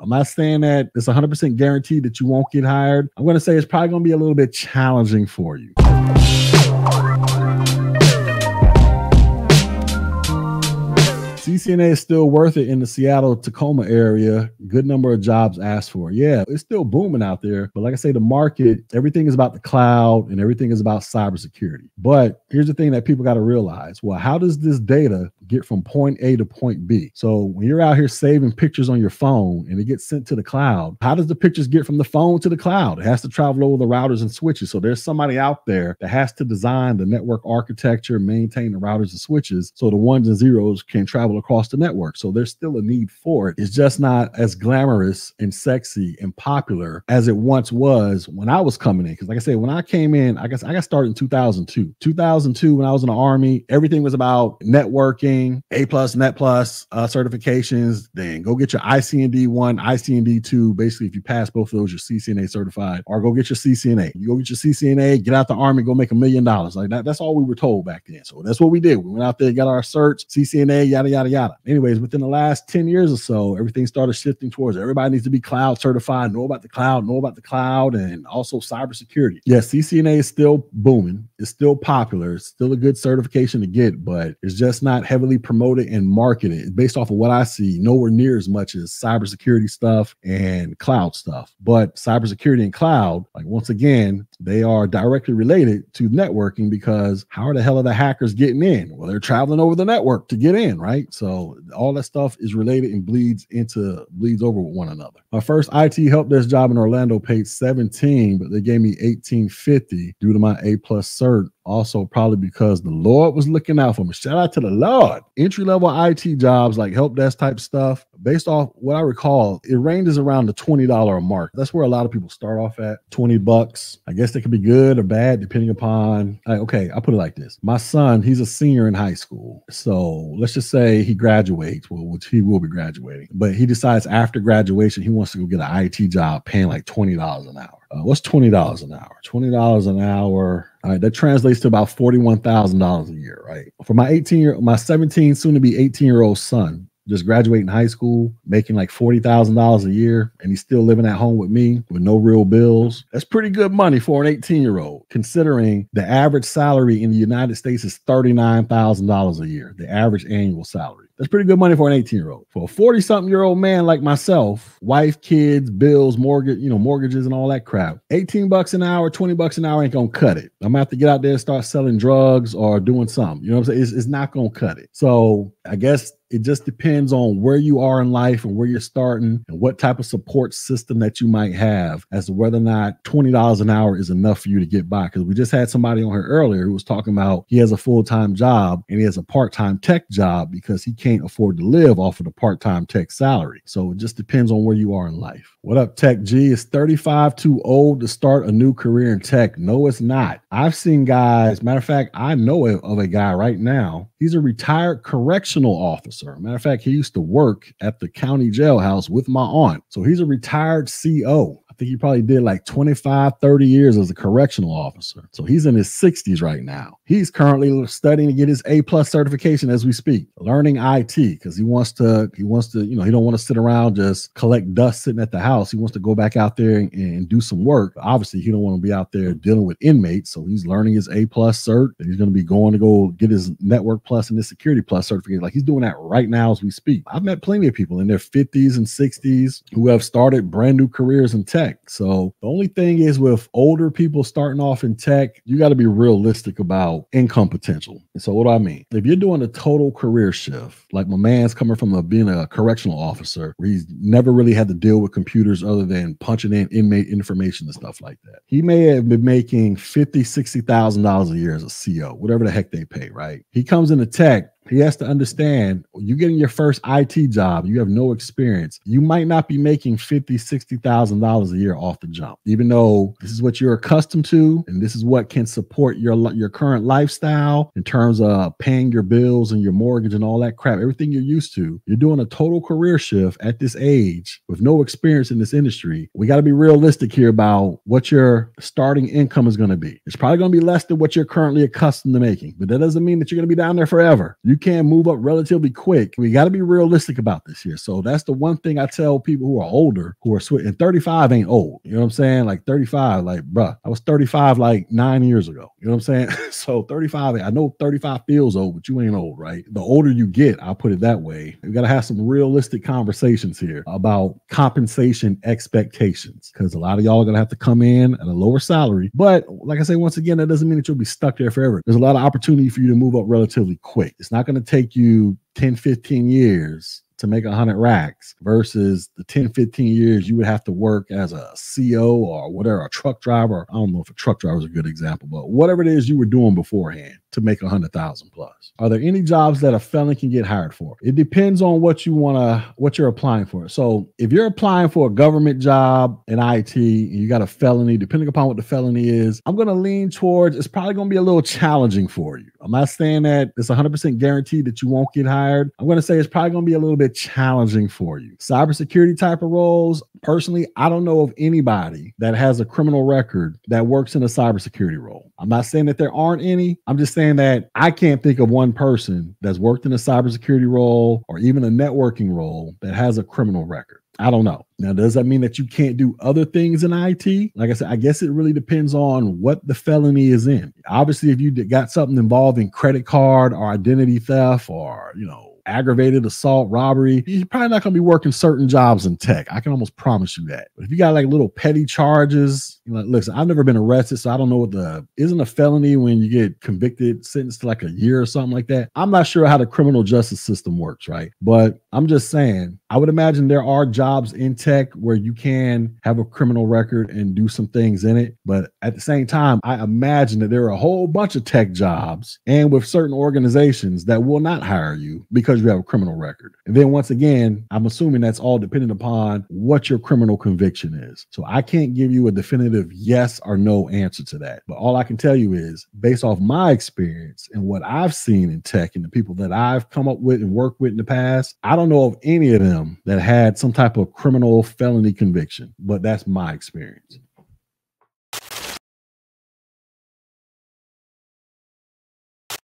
I'm not saying that it's 100% guaranteed that you won't get hired. I'm going to say it's probably going to be a little bit challenging for you. CCNA is still worth it in the Seattle, Tacoma area. Good number of jobs asked for. Yeah, it's still booming out there. But like I say, the market, everything is about the cloud and everything is about cybersecurity. But here's the thing that people got to realize. Well, how does this data get from point A to point B? So when you're out here saving pictures on your phone and it gets sent to the cloud, how does the pictures get from the phone to the cloud? It has to travel over the routers and switches. So there's somebody out there that has to design the network architecture, maintain the routers and switches so the ones and zeros can travel across the network. So there's still a need for it. It's just not as glamorous and sexy and popular as it once was when I was coming in. Because like I said, when I came in, I got started in 2002. 2002, when I was in the Army, everything was about networking, A+, Net Plus certifications. Then go get your ICND 1, ICND 2. Basically, if you pass both of those, you're CCNA certified. Or go get your CCNA. You go get your CCNA, get out the Army, go make $1 million. Like that's all we were told back then. So that's what we did. We went out there, got our certs, CCNA, yada, yada, yada. Anyways, within the last 10 years or so, everything started shifting towards everybody needs to be cloud certified, know about the cloud, and also cybersecurity. Yes, CCNA is still booming. It's still popular. It's still a good certification to get, but it's just not heavily promoted and marketed. Based off of what I see, nowhere near as much as cybersecurity stuff and cloud stuff. But cybersecurity and cloud, like once again, they are directly related to networking because how the hell are the hackers getting in? Well, they're traveling over the network to get in, right? So all that stuff is related and bleeds over with one another. My first IT help desk job in Orlando paid $17, but they gave me $18.50 due to my A+ cert. Also, probably because the Lord was looking out for me. Shout out to the Lord. Entry-level IT jobs like help desk type stuff, based off what I recall, it ranges around the $20 a mark. That's where a lot of people start off at, $20. I guess they could be good or bad depending upon, okay, I'll put it like this. My son, he's a senior in high school. So let's just say he graduates, which he will be graduating, but he decides after graduation, he wants to go get an IT job paying like $20 an hour. What's $20 an hour? $20 an hour. All right, that translates to about $41,000 a year, right? For my 17, soon to be 18-year-old son, just graduating high school, making like $40,000 a year, and he's still living at home with me with no real bills. That's pretty good money for an 18-year-old, considering the average salary in the United States is $39,000 a year, the average annual salary. That's pretty good money for an 18-year-old. For a 40-something-year-old man like myself, wife, kids, bills, mortgages and all that crap, $18 an hour, $20 an hour ain't gonna cut it. I'm gonna have to get out there and start selling drugs or doing something. You know what I'm saying? It's not gonna cut it. So I guess it just depends on where you are in life and where you're starting and what type of support system that you might have as to whether or not $20 an hour is enough for you to get by. Because we just had somebody on here earlier who was talking about he has a full-time job and he has a part-time tech job because he can't afford to live off of the part-time tech salary. So it just depends on where you are in life. What up, Tech G? Is 35 too old to start a new career in tech? No, it's not. I've seen guys, matter of fact, I know of a guy right now. He's a retired correctional officer. Matter of fact, he used to work at the county jailhouse with my aunt. So he's a retired CO. I think he probably did like 25, 30 years as a correctional officer. So he's in his 60s right now. He's currently studying to get his A+ certification as we speak, learning IT because he wants to, he don't want to sit around just collect dust sitting at the house. He wants to go back out there and do some work. Obviously, he don't want to be out there dealing with inmates. So he's learning his A+ cert and he's going to be going to go get his Network Plus and his Security Plus certificate. Like he's doing that right now as we speak. I've met plenty of people in their 50s and 60s who have started brand new careers in tech. So the only thing is with older people starting off in tech, you got to be realistic about income potential. And so what do I mean? If you're doing a total career shift, like my man's coming from being a correctional officer, where he's never really had to deal with computers other than punching in inmate information and stuff like that. He may have been making $50,000, $60,000 a year as a CO, whatever the heck they pay, right? He comes into tech. He has to understand you getting your first IT job, you have no experience. You might not be making $50,000, $60,000 a year off the jump, even though this is what you're accustomed to. And this is what can support your current lifestyle in terms of paying your bills and your mortgage and all that crap, everything you're used to. You're doing a total career shift at this age with no experience in this industry. We got to be realistic here about what your starting income is going to be. It's probably going to be less than what you're currently accustomed to making, but that doesn't mean that you're going to be down there forever. You you can move up relatively quick. We got to be realistic about this here. So that's the one thing I tell people who are older, who are switching. 35 ain't old. You know what I'm saying? Like 35, like, bruh, I was 35 like 9 years ago. You know what I'm saying? So 35, I know 35 feels old, but you ain't old, right? The older you get, I'll put it that way. We got to have some realistic conversations here about compensation expectations, because a lot of y'all are going to have to come in at a lower salary. But like I say, once again, that doesn't mean that you'll be stuck there forever. There's a lot of opportunity for you to move up relatively quick. It's not going to take you 10, 15 years to make 100 racks versus the 10, 15 years you would have to work as a CO or whatever, a truck driver. I don't know if a truck driver is a good example, but whatever it is you were doing beforehand to make 100,000 plus. Are there any jobs that a felon can get hired for? It depends on what you're applying for. So if you're applying for a government job in IT and you got a felony, depending upon what the felony is, I'm going to lean towards it's probably going to be a little challenging for you. I'm not saying that it's 100% guaranteed that you won't get hired. I'm going to say it's probably going to be a little bit challenging for you. Cybersecurity type of roles, personally, I don't know of anybody that has a criminal record that works in a cybersecurity role. I'm not saying that there aren't any. I'm just saying that I can't think of one person that's worked in a cybersecurity role or even a networking role that has a criminal record. I don't know. Now, does that mean that you can't do other things in IT? Like I said, I guess it really depends on what the felony is in. Obviously, if you got something involving credit card or identity theft or, aggravated assault, robbery, you're probably not going to be working certain jobs in tech. I can almost promise you that. But if you got like little petty charges, listen, I've never been arrested, so I don't know what isn't a felony when you get convicted, sentenced to like a year or something like that. I'm not sure how the criminal justice system works, right? But I'm just saying, I would imagine there are jobs in tech where you can have a criminal record and do some things in it. But at the same time, I imagine that there are a whole bunch of tech jobs and with certain organizations that will not hire you because you have a criminal record. And then once again, I'm assuming that's all dependent upon what your criminal conviction is. So I can't give you a definitive yes or no answer to that. But all I can tell you is based off my experience and what I've seen in tech and the people that I've come up with and worked with in the past, I don't know of any of them that had some type of criminal felony conviction, but that's my experience.